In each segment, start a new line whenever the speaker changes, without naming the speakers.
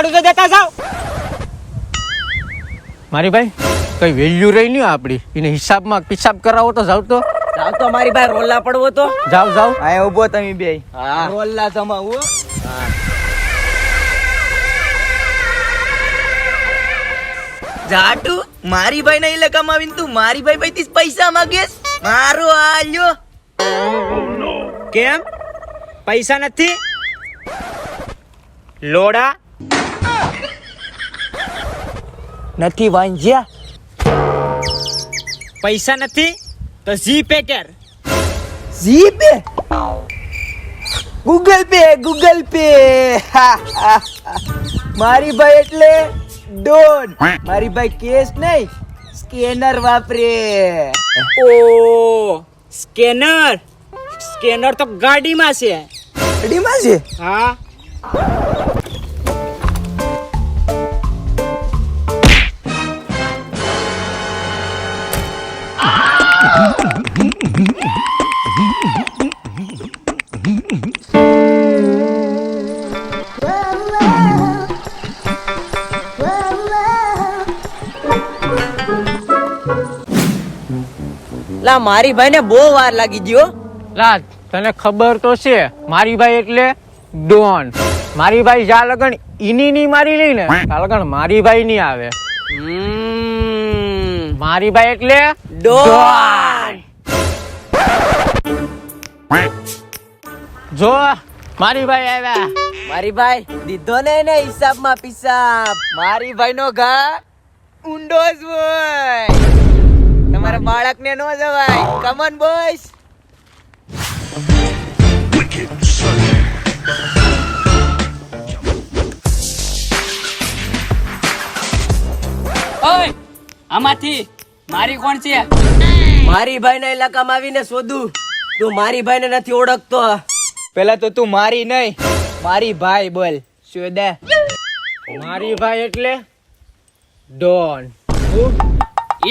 ભાડું તો દેતા જાવ. મારી ભાઈ કઈ વેલ્યુ રહી નહીં આપડી, એને હિસાબમાં પિસાબ કરાવો તો જાવ તો.
જાવ તો મારી ભાઈ રોલા પડવો તો.
જાવ જાવ.
હા ઉભો તમે બે.
હા
રોલા જમાવો. જાટુ મારી ભાઈ ના ઇલાકામાં આવીને તું મારી ભાઈ પાસેથી પૈસા માંગેસ? મારો આલ્યો.
કેમ પૈસા નથી? લોડા
નથી વાંજ્યા.
પૈસા નથી તો જીપે કર.
GPay? Google pay Google pay. મારી ભાઈ એટલે ડોન. મારી ભાઈ કેશ નહીં સ્કેનર વાપરે.
ઓ સ્કેનર. સ્કેનર તો ગાડીમાં છે.
ગાડીમાં છે?
હા
લા મારી ભાઈ ને બહુ વાર લાગી ગયો.
લા તને ખબર તો છે મારી ભાઈ એટલે ડોન. મારી ભાઈ જા લગન ઈની ની મારી લઈ ને આ લગન મારી ભાઈ ની આવે. મારી ભાઈ એટલે
ડોન.
જો મારી ભાઈ આવ્યા.
મારી ભાઈ દીધો ને એને હિસાબમાં પિસાબ. મારી ભાઈ નો ઘા ઊંડો જ હોય. તમારા બાળકને નો જવાય. Come on boys.
ઓય આમાંથી મારી કોણ છે?
મારી ભાઈ ના ઇલાકામાં આવીને શોધું. તું મારી ભાઈ ને નથી ઓળખતો. પેલા તો તું મારી નહીં મારી ભાઈ બોલ. શોધે.
મારી ભાઈ એટલે ડોન.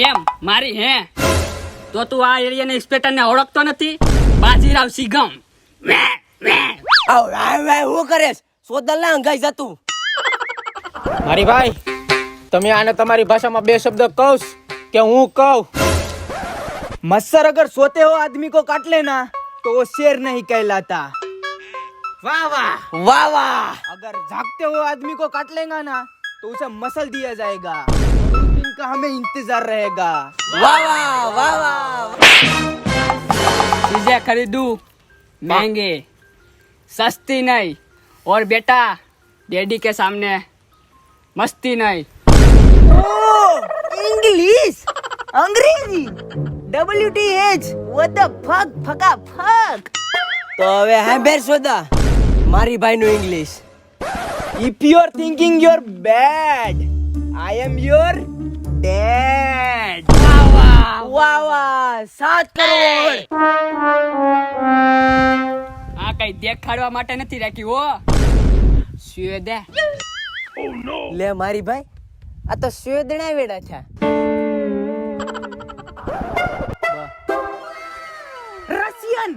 એમ મારી હે તો તું આ એરિયાના ઇન્સ્પેક્ટર ને ઓળખતો નથી? બાજીરાવ સિગમ.
હું કરેશ? સોદલ ના અંગાઈ જતું.
મારી ભાઈ તમે આને તમારી ભાષામાં બે શબ્દ કહો કે હું કહું?
मच्छर अगर सोते हो आदमी को काट लेना तो वो शेर नहीं कहलाता.
વાહ વાહ.
वाह वाह. अगर जागते हो आदमी को काट लेगा ना तो उसे मसल दिया जाएगा. उस दिन का हमें इंतजार रहेगा. वाह वाह वाह वाह.
चीजें खरीदूं महंगे सस्ती नहीं और बेटा डैडी के सामने मस्ती नहीं.
इंग्लिश अंग्रेजी WTH what the fuck ફકા ફક. તો હવે હાંભેર સોદા મારી ભાઈ નું English. If you are thinking you're bad, I am your dad. વાહ વાહ વાહ વાહ. 7 કરોડ.
આ કઈ દેખાડવા માટે નથી રાખી હો. સ્વેદે
લે મારી ભાઈ આ તો સ્વેદણા વેડા છે. રશિયન.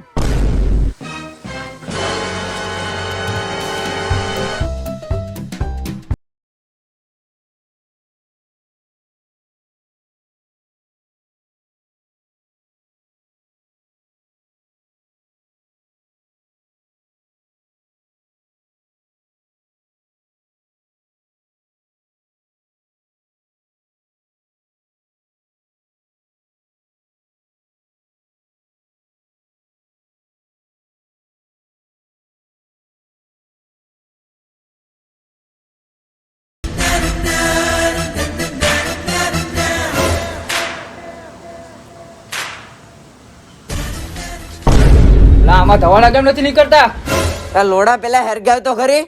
લા આમાં ધવાના કેમ નથી નીકળતા?
આ લોડા પેલા હેરગાવ તો ખરી.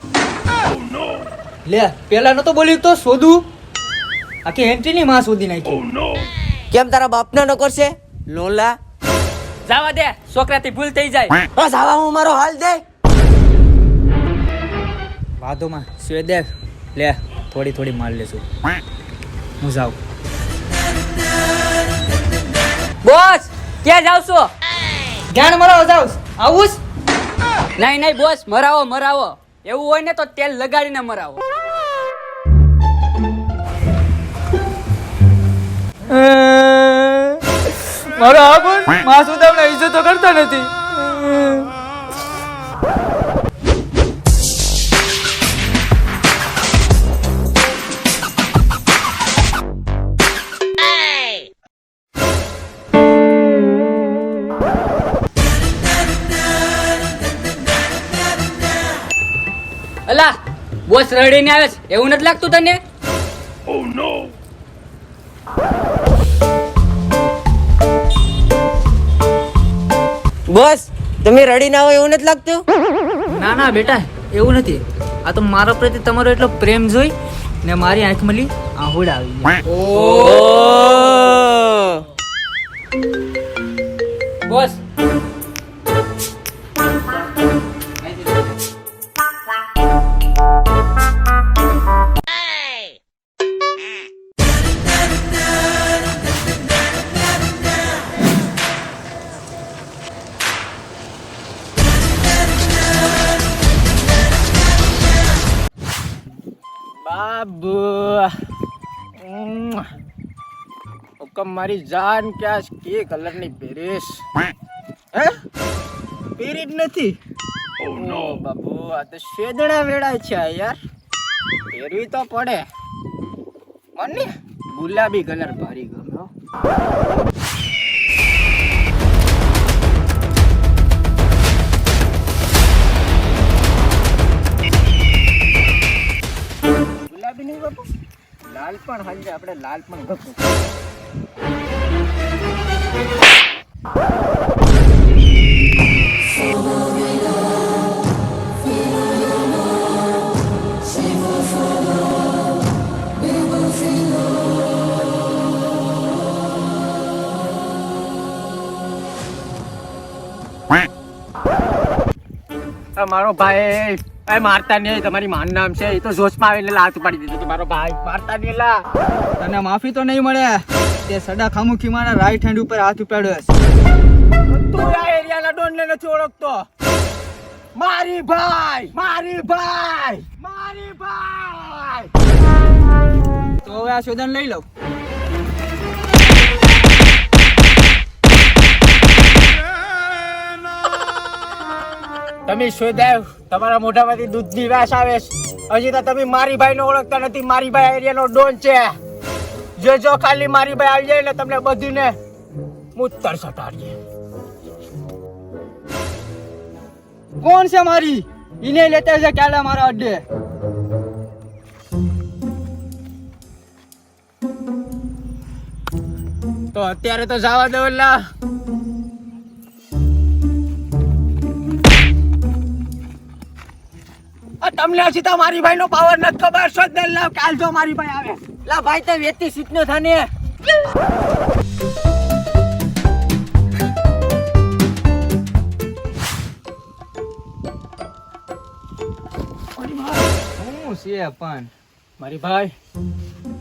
લે પેલા નતો બોલ્યું તો શોધું. આખી એન્ટ્રી ની માં શોધી નાખી.
કેમ તારા બાપના ન કરશે લોલા?
જવા દે છોકરાથી ભૂલ થઈ જાય.
બસ આવા હું મારો હાલ દે.
વાદોમાં સ્વેદેવ લે થોડી થોડી માર લેશું. હું જાઉં.
બોસ ક્યાં જાવ છો?
જ્ઞાન મળો જાઉં. આવું
નહીં નહીં બોસ મરાવો મરાવો. એવું હોય ને તો તેલ લગાડીને મરાવો.
મારો આ કોણ માં સુદામને ઇજ્જત તો કરતા નથી.
અલા બોસ રડીને આવે છે એવું નથી લાગતું તને?
બોસ તમે રડી ના હોય એવું નથી લાગતું?
ના ના બેટા એવું નથી. આ તો મારા પ્રત્યે તમારો એટલો પ્રેમ જોઈ ને મારી આંખમાં લી આહુડ આવી ગયા.
બોસ
બાબુ હુકમ મારી જાન ક્યાં કે કલર ની પહેરીશ હે પહેરી જ નથી. ઓ બાબુ આ તો શેદડા વેડા છે યાર, પહેરવી તો પડે. મને ગુલાબી કલર ભારી ગમ્યો. ગુલાબી નહીં બાપુ, લાલ પણ હાલજે, આપણે લાલ પણ ગપું. મારો ભાઈ મારતા નહીં, તમારી માન નામ છે, એ તો જોશમાં આવીને લાત પાડી દીધું કે મારો ભાઈ મારતા નહીં. લા
તને માફી તો નહીં મળે. તે સડા ખામુખી મારા રાઈટ હેન્ડ ઉપર હાથ ઉપાડ્યો છે.
તું આ એરિયાના ડોનને નથી ઓળખતો. મારી ભાઈ મારી ભાઈ મારી ભાઈ.
તો હવે આ શોધન લઈ લઉં.
તમે શોધાવ, તમારા મોઢામાંથી દૂધની વાસ આવે છે. હજી તો તમે મારી ભાઈને ઓળખતા નથી. મારી ભાઈ એરિયાનો ડોન છે. જો ખાલી મારી ભાઈ આવી જાય એટલે તમને બધીને મૂતર સટાડીએ.
કોણ છે મારી? ઈને લેતા છે ક્યારે મારા અડ્ડે.
તો અત્યારે તો જવા દો. લા તમને હજી તો મારી ભાઈ નો પાવર નથી ખબર. શોધ દે. લા કાલ જો મારી ભાઈ આવે.
લા ભાઈ તો વેતી સીટનો થાને.
હું છે પણ
મારી ભાઈ,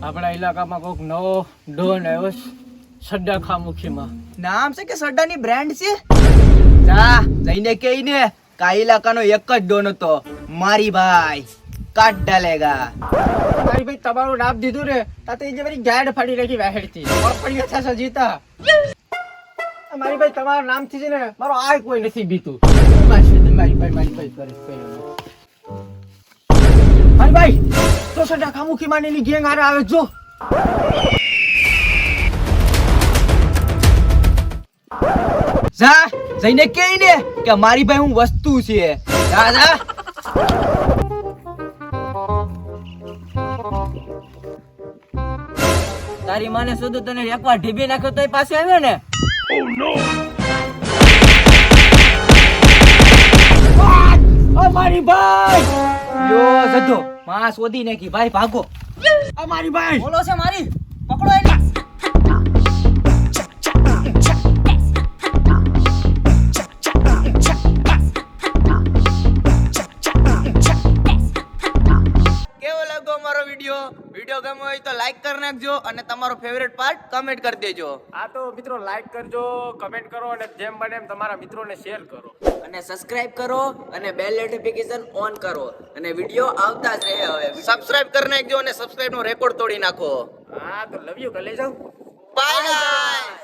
આપણા ઇલાકામાં કોઈક નવો ડોન આવ્યો છે, સડ્ડા ખામુખીમાં.
નામ છે કે સડાની બ્રાન્ડ છે? જા જઈને કહીને કા ઇલાકાનો એક જ ડોન હતો, મારી ભાઈ કાટ ડાલેગા.
મારી ભાઈ તમારું નામ દીધું ને તા તો એ જે મારી ગાડ ફાડી નાખી વાહેડથી. પણ થશે જીતા. મારી ભાઈ તમારા નામથી છે ને મારો આ કોઈ નથી બીતું. મારી ભાઈ કરે મારી ભાઈ તો સડા ખામુખી માની ગેંગ હારે આવે જો.
જા જઈને કહીને કે મારી ભાઈ હું વસ્તુ છે. જા જા.
તારી માને શોધો તને એકવાર ઢીબી નાખ્યો તોય પાસે આવ્યો ને.
મારી ભાઈ
યો જતો માં શોધી નાખી. ભાઈ ભાગો.
મારી ભાઈ
બોલો છે મારી, પકડો એને. કેવો લાગ્યો અમારો વિડીયો ગમ્યો હોય તો લાઈક કરી નાખજો અને તમારો ફેવરેટ પાર્ટ કમેન્ટ કરી દેજો.
આ તો મિત્રો લાઈક કરજો, કમેન્ટ કરો અને જેમ બને એમ તમારા મિત્રોને શેર કરો
અને સબસ્ક્રાઇબ કરો અને બેલ નોટિફિકેશન ઓન કરો અને વિડિયો આવતા જ રહે. હવે
સબસ્ક્રાઇબ કરી નાખજો અને સબસ્ક્રાઇબ નો રેકોર્ડ તોડી નાખો.
હા તો લવ યુ. કલે જાઉં.
Bye bye.